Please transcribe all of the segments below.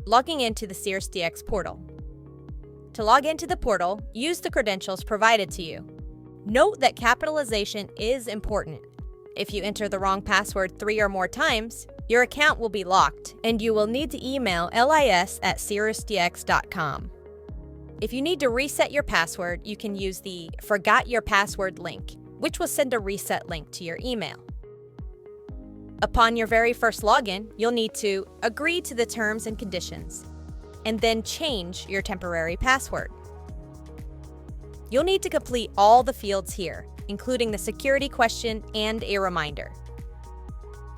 logging into the CirrusDx portal. To log into the portal, use the credentials provided to you. Note that capitalization is important. If you enter the wrong password 3 or more times, your account will be locked, and you will need to email lis@cirrusdx.com. If you need to reset your password, you can use the Forgot Your Password link, which will send a reset link to your email. Upon your very first login, you'll need to agree to the terms and conditions, and then change your temporary password. You'll need to complete all the fields here, including the security question and a reminder.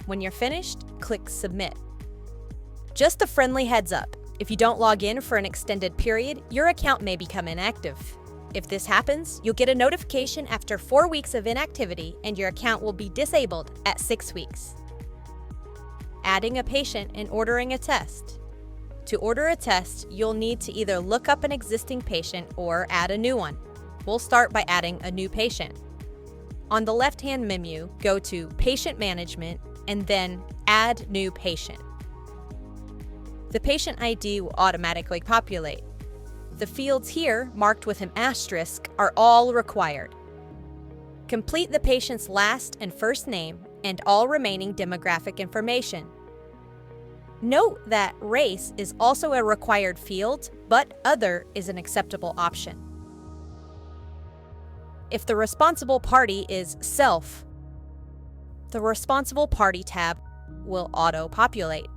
When you're finished, click Submit. Just a friendly heads up, if you don't log in for an extended period, your account may become inactive. If this happens, you'll get a notification after 4 weeks of inactivity, and your account will be disabled at 6 weeks. Adding a patient and ordering a test. To order a test, you'll need to either look up an existing patient or add a new one. We'll start by adding a new patient. On the left-hand menu, go to Patient Management and then Add New Patient. The patient ID will automatically populate. The fields here, marked with an asterisk, are all required. Complete the patient's last and first name and all remaining demographic information. Note that race is also a required field, but other is an acceptable option. If the responsible party is self, the responsible party tab will auto-populate.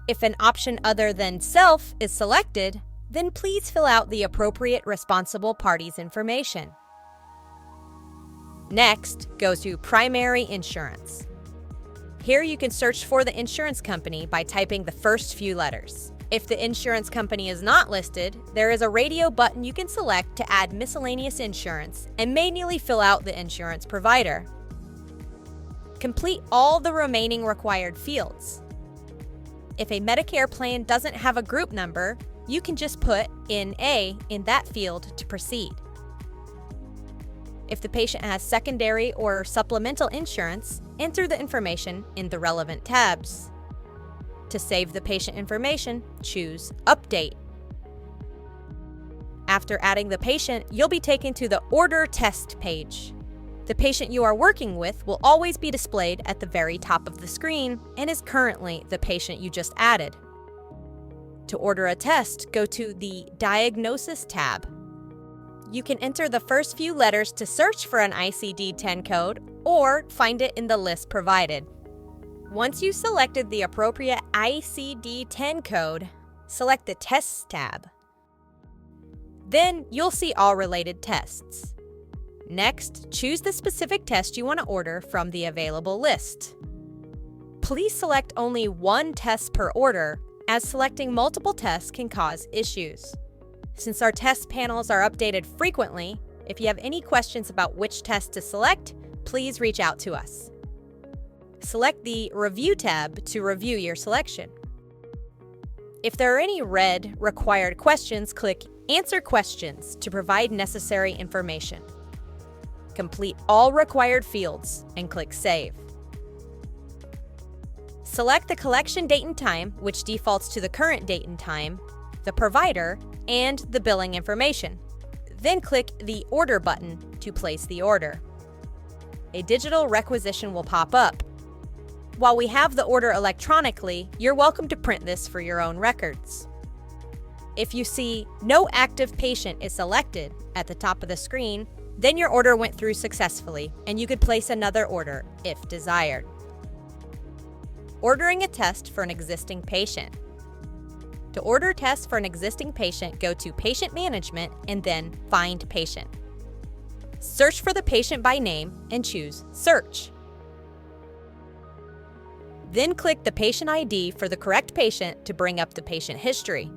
If an option other than self is selected, then please fill out the appropriate responsible party's information. Next, go to Primary Insurance. Here you can search for the insurance company by typing the first few letters. If the insurance company is not listed, there is a radio button you can select to add miscellaneous insurance and manually fill out the insurance provider. Complete all the remaining required fields. If a Medicare plan doesn't have a group number, you can just put NA in that field to proceed. If the patient has secondary or supplemental insurance, enter the information in the relevant tabs. To save the patient information, choose Update. After adding the patient, you'll be taken to the Order Test page. The patient you are working with will always be displayed at the very top of the screen and is currently the patient you just added. To order a test, go to the Diagnosis tab. You can enter the first few letters to search for an ICD-10 code or find it in the list provided. Once you've selected the appropriate ICD-10 code, select the Tests tab. Then you'll see all related tests. Next, choose the specific test you want to order from the available list. Please select only one test per order, as selecting multiple tests can cause issues. Since our test panels are updated frequently, if you have any questions about which test to select, please reach out to us. Select the Review tab to review your selection. If there are any red required questions, click Answer Questions to provide necessary information. Complete all required fields and click Save. Select the collection date and time, which defaults to the current date and time, the provider, and the billing information. Then click the Order button to place the order. A digital requisition will pop up. While we have the order electronically, you're welcome to print this for your own records. If you see No Active Patient is selected at the top of the screen, then your order went through successfully and you could place another order if desired. Ordering a test for an existing patient. To order tests for an existing patient, go to Patient Management and then Find Patient. Search for the patient by name and choose Search. Then click the patient ID for the correct patient to bring up the patient history.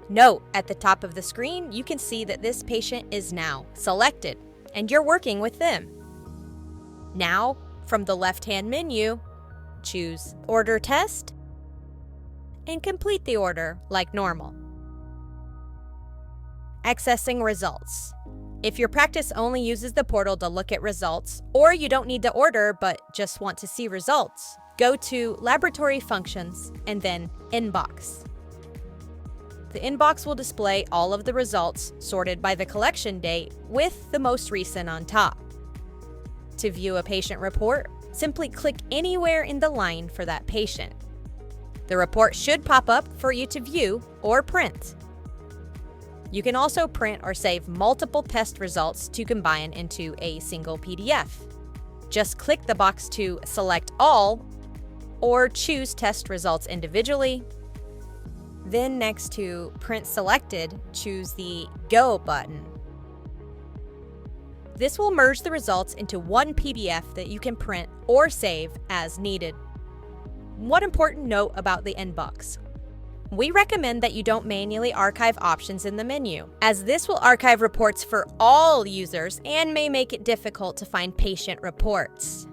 Note, at the top of the screen, you can see that this patient is now selected, and you're working with them. Now, from the left-hand menu, choose Order Test and complete the order like normal. Accessing results. If your practice only uses the portal to look at results, or you don't need to order but just want to see results, go to Laboratory Functions and then Inbox. The inbox will display all of the results sorted by the collection date with the most recent on top. To view a patient report, simply click anywhere in the line for that patient. The report should pop up for you to view or print. You can also print or save multiple test results to combine into a single PDF. Just click the box to select all or choose test results individually. Then next to Print Selected, choose the Go button. This will merge the results into one PDF that you can print or save as needed. One important note about the inbox. We recommend that you don't manually archive options in the menu, as this will archive reports for all users and may make it difficult to find patient reports.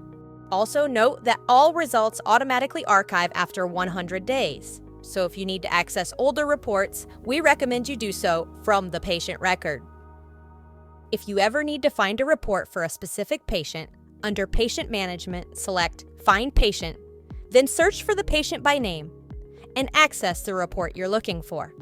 Also note that all results automatically archive after 100 days. So if you need to access older reports, we recommend you do so from the patient record. If you ever need to find a report for a specific patient, under Patient Management, select Find Patient, then search for the patient by name and access the report you're looking for.